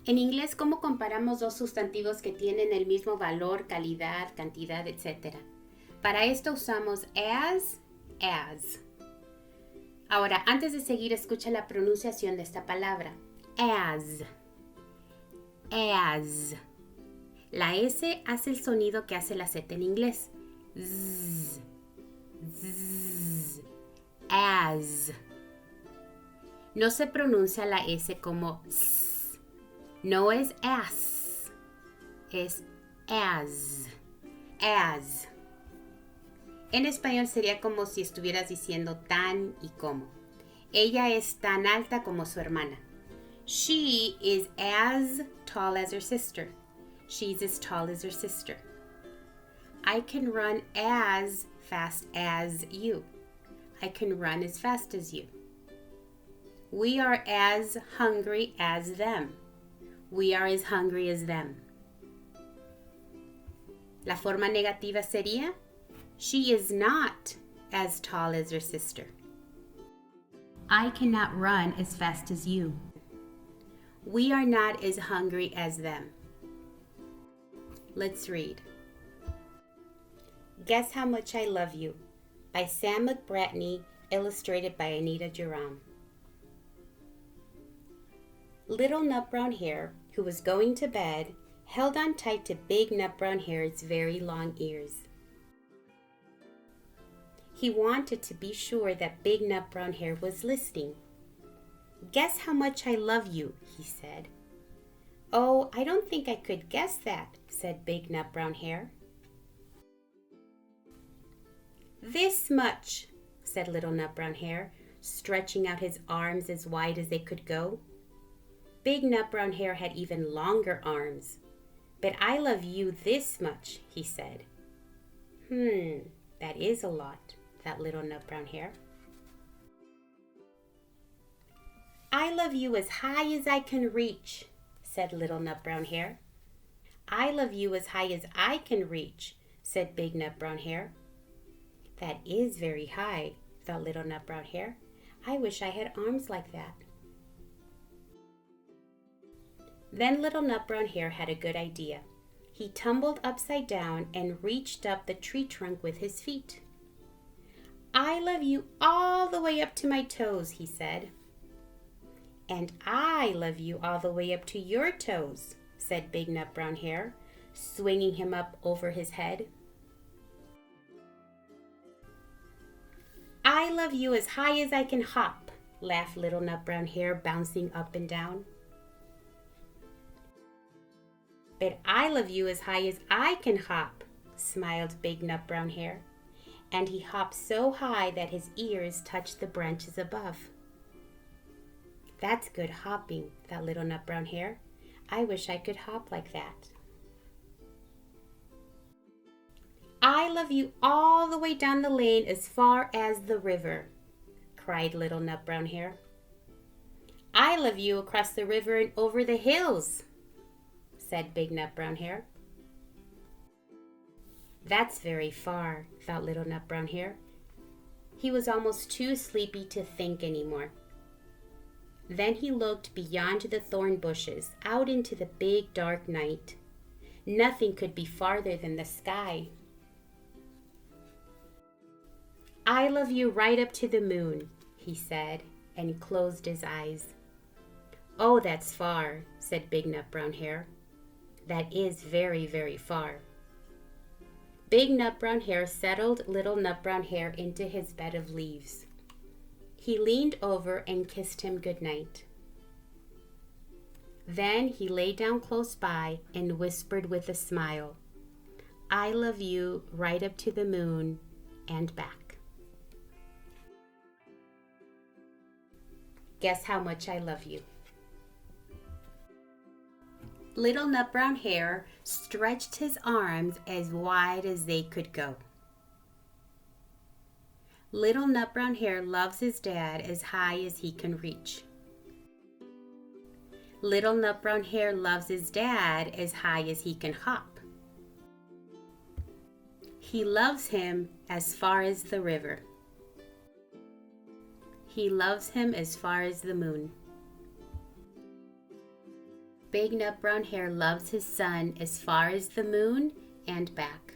En inglés, ¿cómo comparamos dos sustantivos que tienen el mismo valor, calidad, cantidad, etcétera? Para esto usamos as. Ahora, antes de seguir, escucha la pronunciación de esta palabra. As. La S hace el sonido que hace la Z en inglés. Z. As. No se pronuncia la S como S. No es as. Es as. As. En español sería como si estuvieras diciendo tan y como. Ella es tan alta como su hermana. She is as tall as her sister. She's as tall as her sister. I can run as fast as you. I can run as fast as you. We are as hungry as them. We are as hungry as them. La forma negativa sería, she is not as tall as her sister. I cannot run as fast as you. We are not as hungry as them. Let's read. Guess How Much I Love You by Sam McBratney, illustrated by Anita Jerome. Little Nut Brown Hare, who was going to bed, held on tight to Big Nut Brown Hare's very long ears. He wanted to be sure that Big Nut Brown Hare was listening. Guess how much I love you, he said. Oh, I don't think I could guess that, said Big Nut Brown Hare. This much, said Little Nut Brown Hare, stretching out his arms as wide as they could go. Big Nut Brown Hare had even longer arms. But I love you this much, he said. That is a lot, thought Little Nut Brown Hare. I love you as high as I can reach, said Little Nut Brown Hare. I love you as high as I can reach, said Big Nut Brown Hare. That is very high, thought Little Nut Brown Hare. I wish I had arms like that. Then Little Nut Brown Hare had a good idea. He tumbled upside down and reached up the tree trunk with his feet. I love you all the way up to my toes, he said. And I love you all the way up to your toes, said Big Nut Brown Hare, swinging him up over his head. I love you as high as I can hop, laughed Little Nut Brown Hare, bouncing up and down. But I love you as high as I can hop, smiled Big Nut Brown Hare, and he hopped so high that his ears touched the branches above. That's good hopping, thought Little Nut Brown Hare. I wish I could hop like that. I love you all the way down the lane as far as the river, cried Little Nut Brown Hare. I love you across the river and over the hills, said Big Nut Brown Hare. That's very far, thought Little Nut Brown Hare. He was almost too sleepy to think anymore. Then he looked beyond the thorn bushes, out into the big dark night. Nothing could be farther than the sky. I love you right up to the moon, he said, and closed his eyes. Oh, that's far, said Big Nut Brown Hare. That is very, very far. Big Nut Brown Hare settled Little Nut Brown Hare into his bed of leaves. He leaned over and kissed him good night. Then he lay down close by and whispered with a smile, I love you right up to the moon and back. Guess how much I love you. Little Nut Brown Hare stretched his arms as wide as they could go. Little Nut Brown Hare loves his dad as high as he can reach. Little Nut Brown Hare loves his dad as high as he can hop. He loves him as far as the river. He loves him as far as the moon. big nut brown hair loves his son as far as the moon and back.